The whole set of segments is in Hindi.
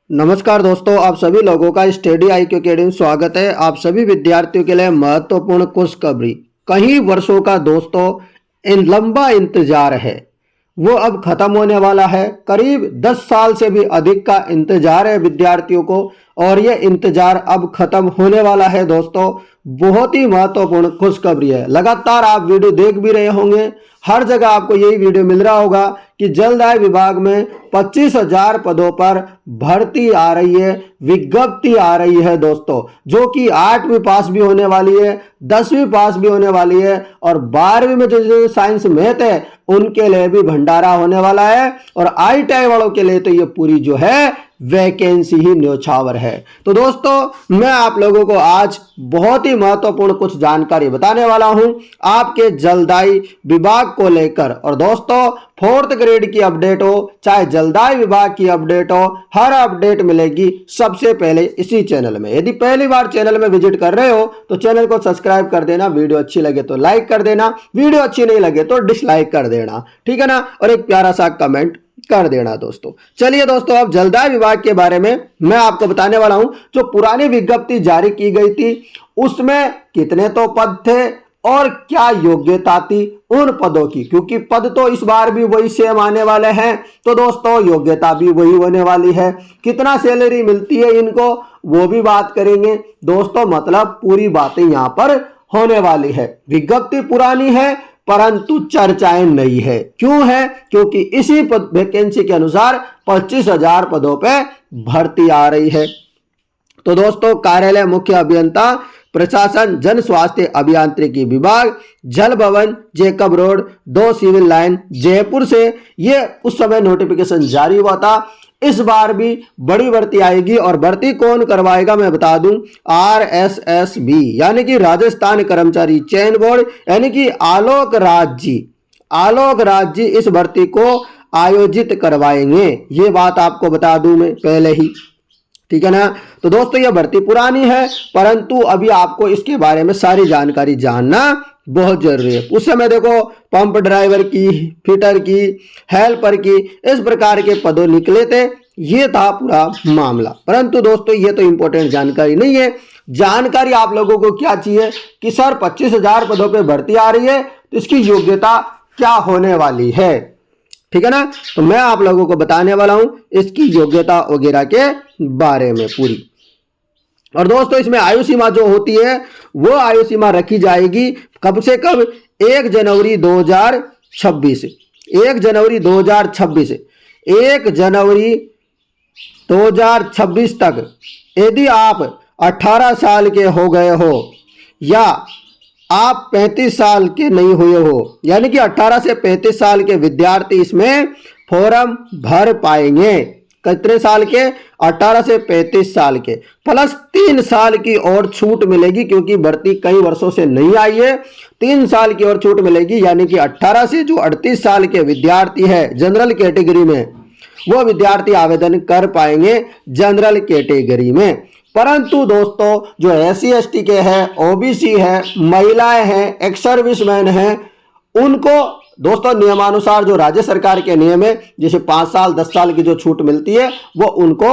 नमस्कार दोस्तों, आप सभी लोगों का स्टडी IQ अकेडमी में स्वागत है। आप सभी विद्यार्थियों के लिए महत्वपूर्ण खुशखबरी। कई वर्षों का दोस्तों इन लंबा इंतजार है, वो अब खत्म होने वाला है। करीब 10 साल से भी अधिक का इंतजार है विद्यार्थियों को, और ये इंतजार अब खत्म होने वाला है दोस्तों। बहुत ही महत्वपूर्ण खुशखबरी है। लगातार आप वीडियो देख भी रहे होंगे, हर जगह आपको यही वीडियो मिल रहा होगा कि जल्द आय विभाग में 25,000 पदों पर भर्ती आ रही है, विज्ञप्ति आ रही है दोस्तों, जो कि 8वीं पास भी होने वाली है, 10वीं पास भी होने वाली है, और 12वीं में जो साइंस मैथ है उनके लिए भी भंडारा होने वाला है, और ITI वालों के लिए तो ये पूरी जो है वैकेंसी ही न्योछावर है। तो दोस्तों मैं आप लोगों को आज बहुत ही महत्वपूर्ण कुछ जानकारी बताने वाला हूं आपके जल्दाई विभाग को लेकर। और दोस्तों 4th ग्रेड की अपडेट हो चाहे जल्दाई विभाग की अपडेट हो, हर अपडेट मिलेगी सबसे पहले इसी चैनल में। यदि पहली बार चैनल में विजिट कर रहे हो तो चैनल को सब्सक्राइब कर देना, वीडियो अच्छी लगे तो लाइक कर देना, वीडियो अच्छी नहीं लगे तो डिसलाइक कर देना, ठीक है ना, और एक प्यारा सा कमेंट कर देना दोस्तों। चलिए दोस्तों, अब जल्दाई विभाग के बारे में मैं आपको बताने वाला हूं। जो पुरानी विज्ञप्ति जारी की गई थी उसमें कितने तो पद थे और क्या योग्यता थी उन पदों की, क्योंकि पद तो इस बार भी वही सेम आने वाले हैं, तो दोस्तों योग्यता भी वही होने वाली है। कितना सैलरी मिलती है इनको वो भी बात करेंगे दोस्तों। मतलब पूरी बातें यहां पर होने वाली है। विज्ञप्ति पुरानी है परंतु चर्चाएं नई है। क्यों है? क्योंकि इसी वैकेंसी के अनुसार 25,000 पदों पे भर्ती आ रही है। तो दोस्तों कार्यालय मुख्य अभियंता प्रशासन जन स्वास्थ्य अभियांत्रिकी विभाग, जल भवन, Jacob road, 2 civil line, Jaipur से ये उस समय नोटिफिकेशन जारी हुआ था। इस बार भी बड़ी भर्ती आएगी, और भर्ती कौन करवाएगा मैं बता दूं, RSSB यानी कि राजस्थान कर्मचारी चयन बोर्ड, यानी कि आलोक राज जी इस भर्ती को आयोजित करवाएंगे। ये बात आपको बता दूं मैं पहले ही, ठीक है ना। तो दोस्तों यह भर्ती पुरानी है परंतु अभी आपको इसके बारे में सारी जानकारी जानना बहुत जरूरी है। उस समय देखो पंप ड्राइवर की, फिटर की, हेल्पर की, इस प्रकार के पदों निकले थे, ये था पूरा मामला। परंतु दोस्तों ये तो इंपॉर्टेंट जानकारी नहीं है। जानकारी आप लोगों को क्या चाहिए कि सर 25,000 पदों पे भर्ती आ रही है तो इसकी योग्यता क्या होने वाली है, ठीक है ना। तो मैं आप लोगों को बताने वाला हूं इसकी योग्यता वगैरह के बारे में पूरी। और दोस्तों इसमें आयु सीमा जो होती है वो आयु सीमा रखी जाएगी कब से कब, 1 जनवरी 2026 1 जनवरी 2026 1 जनवरी 2026 तक यदि आप 18 साल के हो गए हो या आप 35 साल के नहीं हुए हो, यानी कि 18 से 35 साल के विद्यार्थी इसमें फॉर्म भर पाएंगे। कितने साल के? 18 से 35 साल के, प्लस 3 साल की और छूट मिलेगी, क्योंकि भर्ती कई वर्षों से नहीं आई है। 3 साल की और छूट मिलेगी, यानी कि 18 से जो 38 साल के विद्यार्थी है जनरल कैटेगरी में, वो विद्यार्थी आवेदन कर पाएंगे जनरल कैटेगरी में। परंतु दोस्तों जो SC ST के हैं, OBC है, महिलाएं हैं, एक्स सर्विसमैन हैं, उनको दोस्तों नियमानुसार जो राज्य सरकार के नियम है, जैसे 5 साल 10 साल की जो छूट मिलती है वो उनको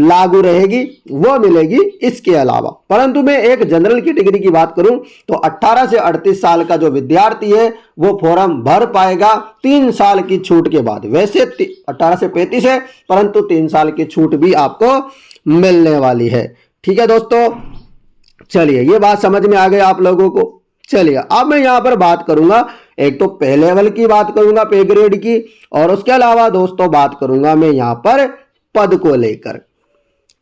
लागू रहेगी, वो मिलेगी इसके अलावा। परंतु मैं एक जनरल कैटेगरी की बात करूं तो 18 से 38 साल का जो विद्यार्थी है वो फॉर्म भर पाएगा 3 साल की छूट के बाद। वैसे 18 से 35 है परंतु 3 साल की छूट भी आपको मिलने वाली है, ठीक है दोस्तों। चलिए ये बात समझ में आ गई आप लोगों को। चलिए अब मैं यहां पर बात करूंगा, एक तो पे लेवल की बात करूंगा, पे ग्रेड की, और उसके अलावा दोस्तों बात करूंगा मैं यहां पर पद को लेकर,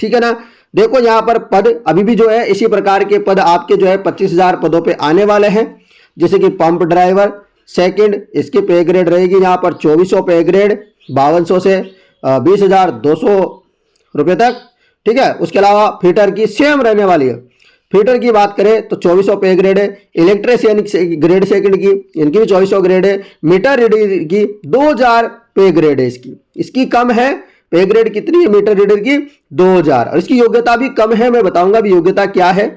ठीक है ना। देखो यहां पर पद अभी भी जो है इसी प्रकार के पद आपके जो है 25,000 पदों पे आने वाले हैं। जैसे कि पंप ड्राइवर सेकंड, इसकी पे ग्रेड रहेगी यहां पर 2400 पे ग्रेड, 5200 से 20,200 रुपए तक, ठीक है। उसके अलावा फिटर की सेम रहने वाली है। फिटर की बात करें तो 2400 पे ग्रेड है। इलेक्ट्रीशियन ग्रेड सेकंड की, इनकी भी 2400 ग्रेड है। मीटर रीडर की 2000 पे ग्रेड है। इसकी कम है पे ग्रेड, कितनी है मीटर रीडर की? 2000। और इसकी योग्यता भी कम है, मैं बताऊंगा भी योग्यता क्या है।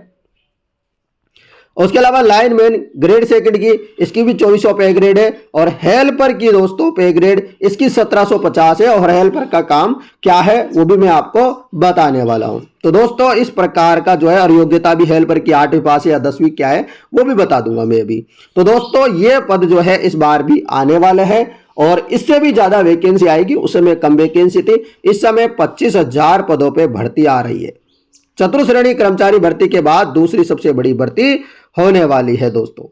उसके अलावा लाइनमैन ग्रेड सेकंड की इसकी भी 2400 पे ग्रेड है, और हेल्पर की दोस्तों पे ग्रेड इसकी 1750 है, और हेल्पर का काम क्या है वो भी मैं आपको बताने वाला हूं। तो दोस्तों इस प्रकार का जो है, और योग्यता भी हेल्पर की 8वीं पास या 10वीं क्या है वो भी बता दूंगा मैं अभी। तो दोस्तों ये पद जो है इस बार भी आने वाले हैं, और इससे भी ज्यादा वैकेंसी आएगी, उस समय कम वैकेंसी थी, इस समय 25,000 पदों पर भर्ती आ रही है। चतुर्श्रेणी कर्मचारी भर्ती के बाद दूसरी सबसे बड़ी भर्ती होने वाली है दोस्तों।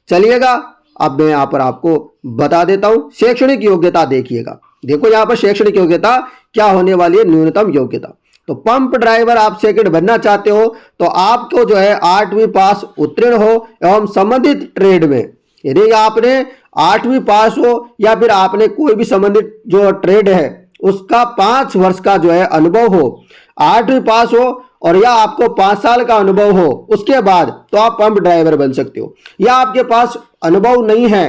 चलिएगा अब मैं यहां पर आपको बता देता हूं शैक्षणिक योग्यता। देखिएगा, देखो यहां पर शैक्षणिक योग्यता क्या होने वाली है, न्यूनतम योग्यता। तो पंप ड्राइवर आप सेकंड बनना चाहते हो तो आपको जो है 8वीं पास उत्तीर्ण हो एवं संबंधित ट्रेड में, यदि आपने 8वीं पास हो या फिर आपने कोई भी संबंधित जो ट्रेड है उसका 5 वर्ष का जो है अनुभव हो, 8वीं पास हो और या आपको 5 साल का अनुभव हो, उसके बाद तो आप पंप ड्राइवर बन सकते हो। या आपके पास अनुभव नहीं है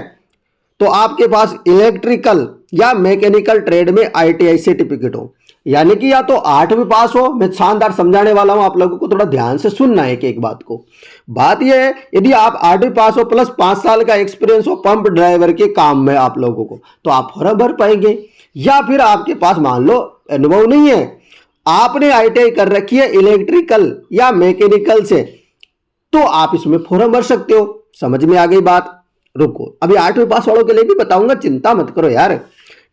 तो आपके पास इलेक्ट्रिकल या मैकेनिकल ट्रेड में ITI सर्टिफिकेट हो, यानी कि या तो 8वीं पास हो। मैं शानदार समझाने वाला हूं, आप लोगों को थोड़ा ध्यान से सुनना है एक बात को। बात यह है यदि आप 8वीं पास हो प्लस 5 साल का एक्सपीरियंस हो पंप ड्राइवर के काम में आप लोगों को, तो आप फॉर्म भर पाएंगे। या फिर आपके पास मान लो अनुभव नहीं है, आपने ITI कर रखी है इलेक्ट्रिकल या मैकेनिकल से, तो आप इसमें फॉर्म भर सकते हो। समझ में आ गई बात? रुको, अभी 8वीं पास वालों के लिए भी बताऊंगा, चिंता मत करो यार,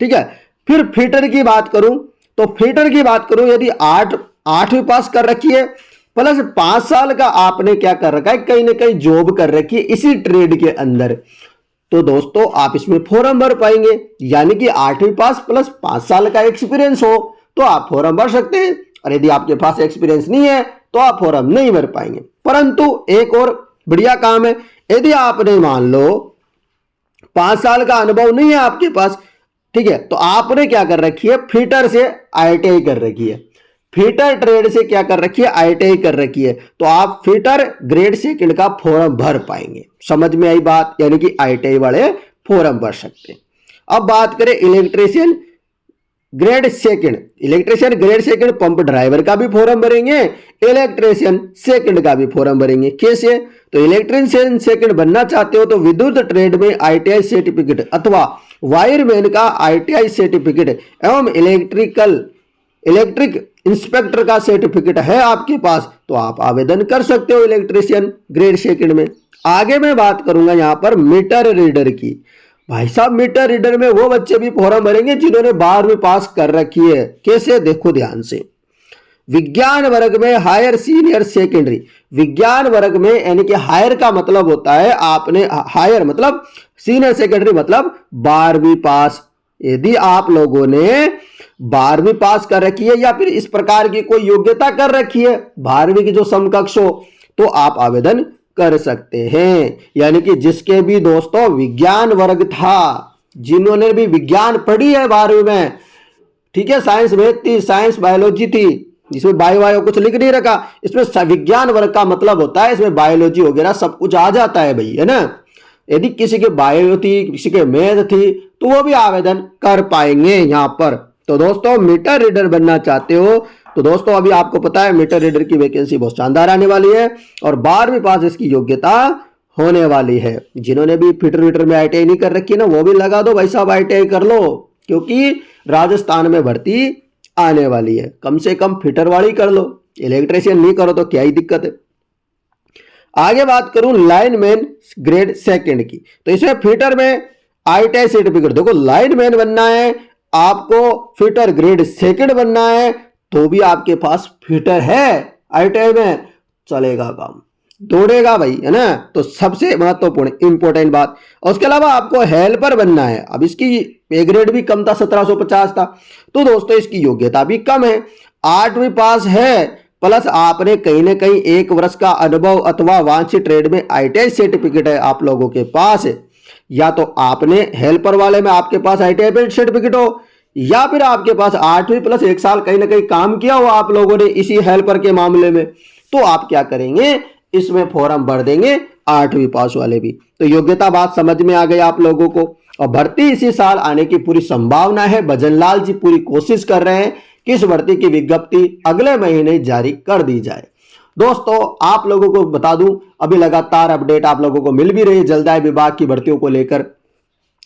ठीक है। फिर फिटर की बात करूं तो फिटर की बात करूं, यदि 8वीं पास कर रखी है प्लस 5 साल का आपने क्या कर रखा है, कहीं ना कहीं जॉब कर रखी है इसी ट्रेड के अंदर, तो दोस्तों आप इसमें फॉर्म भर पाएंगे। यानी कि 8वीं पास प्लस 5 साल का एक्सपीरियंस हो तो आप फॉर्म भर सकते हैं, और यदि आपके पास एक्सपीरियंस नहीं है तो आप फॉर्म नहीं भर पाएंगे। परंतु एक और बढ़िया काम है, यदि आपने मान लो 5 साल का अनुभव नहीं है आपके पास, ठीक है, तो आपने क्या कर रखी है, फिटर से ITI कर रखी है, फिटर ट्रेड से क्या कर रखी है, ITI कर रखी है, तो आप फिटर ग्रेड सेकंड का फॉर्म भर पाएंगे। समझ में आई बात? यानी कि ITI वाले फॉर्म भर सकते हैं। अब बात करें electrician grade second, electrician grade second pump driver का भी फॉर्म भरेंगे, इलेक्ट्रीशियन सेकंड का भी फॉर्म भरेंगे। कैसे? तो इलेक्ट्रीशियन सेकंड बनना चाहते हो तो विद्युत ट्रेड में ITI सर्टिफिकेट अथवा वायरमैन का ITI सर्टिफिकेट एवं इलेक्ट्रिक इंस्पेक्टर का सर्टिफिकेट है आपके पास, तो आप आवेदन कर सकते हो इलेक्ट्रीशियन ग्रेड सेकंड में। आगे मैं बात करूंगा यहां पर मीटर रीडर की। भाई साहब मीटर रीडर में वो बच्चे भी फॉर्म भरेंगे जिन्होंने 12वीं पास कर रखी है। कैसे? देखो ध्यान से, विज्ञान वर्ग में हायर सीनियर सेकेंडरी, विज्ञान वर्ग में यानी कि हायर का मतलब होता है आपने, हायर मतलब सीनियर सेकेंडरी मतलब 12वीं पास। यदि आप लोगों ने 12वीं पास कर रखी है या फिर इस प्रकार की कोई योग्यता कर रखी है 12वीं की जो समकक्ष हो, तो आप आवेदन कर सकते हैं। यानी कि जिसके भी दोस्तों विज्ञान वर्ग था, जिन्होंने भी विज्ञान पढ़ी है 12वीं में, ठीक है, साइंस मैथ थी, साइंस बायोलॉजी थी, जिसमें बायो कुछ लिख नहीं रखा, इसमें विज्ञान वर्ग का मतलब होता है इसमें बायोलॉजी वगैरह सब कुछ आ जाता है भाई, है ना। यदि किसी के बायो थी, किसी के मैथ थी, तो वो भी आवेदन कर पाएंगे यहां पर। तो दोस्तों मीटर रीडर बनना चाहते हो तो दोस्तों अभी आपको पता है मीटर रीडर की वैकेंसी बहुत शानदार आने वाली है, और 12वीं पास इसकी योग्यता होने वाली है। जिन्होंने भी फिटर रीडर में ITI नहीं कर रखी है ना, वो भी लगा दो भाई साहब, ITI कर लो, क्योंकि राजस्थान में भर्ती आने वाली है। कम से कम फिटर वाली कर लो, इलेक्ट्रीशियन नहीं करो तो क्या ही दिक्कत है। आगे बात करूं लाइनमैन ग्रेड सेकंड की, तो इसमें फिटर में ITI सर्टिफिकेट, देखो लाइनमैन बनना है आपको, फिटर ग्रेड सेकंड बनना है, तो भी आपके पास फिटर है ITI में, चलेगा काम, दौड़ेगा भाई, है ना। तो सबसे महत्वपूर्ण इंपॉर्टेंट बात। और उसके अलावा आपको हेल्पर बनना है, अब इसकी पे ग्रेड भी कम था, 1750 था, तो दोस्तों इसकी योग्यता भी कम है, 8वीं पास है प्लस आपने कहीं ना कहीं 1 वर्ष का अनुभव अथवा वांछित ट्रेड में ITI सर्टिफिकेट है आप लोगों के पास है। या तो आपने हेल्पर वाले में आपके पास ITI सर्टिफिकेट हो, या फिर आपके पास 8वीं प्लस 1 साल कहीं ना कहीं काम किया हो आप लोगों ने इसी हेल्पर के मामले में, तो आप क्या करेंगे, इसमें फॉर्म भर देंगे 8वीं पास वाले भी। तो योग्यता बात समझ में आ गई आप लोगों को, और भर्ती इसी साल आने की पूरी संभावना है। भजनलाल जी पूरी कोशिश कर रहे हैं कि इस भर्ती की विज्ञप्ति अगले महीने जारी कर दी जाए। दोस्तों आप लोगों को बता दूं, अभी लगातार अपडेट आप लोगों को मिल भी रही है जलदाय विभाग की भर्तियों को लेकर।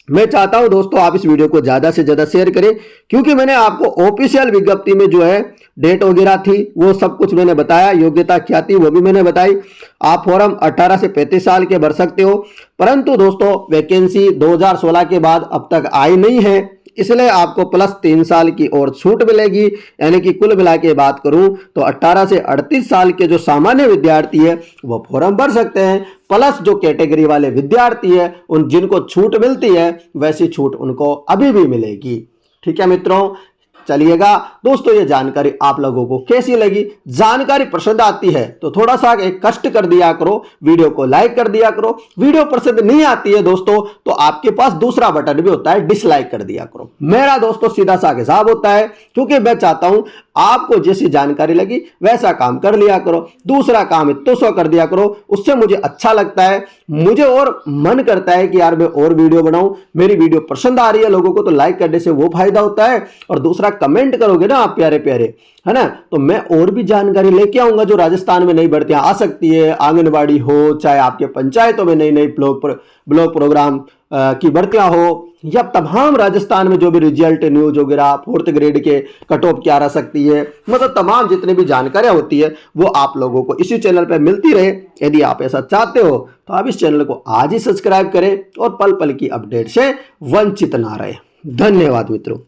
मैं चाहता हूं दोस्तों आप इस वीडियो को ज्यादा से ज्यादा शेयर करें, क्योंकि मैंने आपको ऑफिशियल विज्ञप्ति में जो है डेट वगैरह थी वो सब कुछ मैंने बताया, योग्यता क्या थी वो भी मैंने बताई। आप फॉर्म 18 से 35 साल के भर सकते हो, परंतु दोस्तों वैकेंसी 2016 के बाद अब तक आई नहीं है, इसलिए आपको प्लस 3 साल की और छूट मिलेगी। यानी कि कुल मिला के बात करूं तो 18 से 38 साल के जो सामान्य विद्यार्थी है वो फॉर्म भर सकते हैं, प्लस जो कैटेगरी वाले विद्यार्थी है उन जिनको छूट मिलती है वैसी छूट उनको अभी भी मिलेगी। ठीक है मित्रों, चलिएगा दोस्तों, ये जानकारी आप लोगों को कैसी लगी? जानकारी पसंद आती है तो थोड़ा सा एक कष्ट कर दिया करो, वीडियो को लाइक कर दिया करो। वीडियो पसंद नहीं आती है दोस्तों तो आपके पास दूसरा बटन भी होता है, डिसलाइक कर दिया करो। मेरा दोस्तों सीधा सा हिसाब होता है, क्योंकि मैं चाहता हूं आपको जैसी जानकारी लगी वैसा काम कर लिया करो, दूसरा काम तो सो कर दिया करो, उससे मुझे अच्छा लगता है, मुझे और मन करता है कि यार मैं और वीडियो बनाऊं। मेरी वीडियो पसंद आ रही है लोगों को तो लाइक करने से वो फायदा होता है, और दूसरा कमेंट करोगे ना आप प्यारे प्यारे, है ना, तो मैं और भी जानकारी लेके आऊंगा जो राजस्थान में नई भर्तियां आ सकती है, आंगनबाड़ी हो, चाहे आपके पंचायतों में नई नई ब्लॉक प्रोग्राम की भर्तियां हो, या तमाम राजस्थान में जो भी रिजल्ट न्यूज वगैरह 4th ग्रेड के कट ऑफ क्या रह सकती है, मतलब तमाम जितनी भी जानकारियां होती है वो आप लोगों को इसी चैनल पे मिलती रहे। यदि आप ऐसा चाहते हो तो आप इस चैनल को आज ही सब्सक्राइब करें और पल पल की अपडेट से वंचित ना रहे। धन्यवाद मित्रों।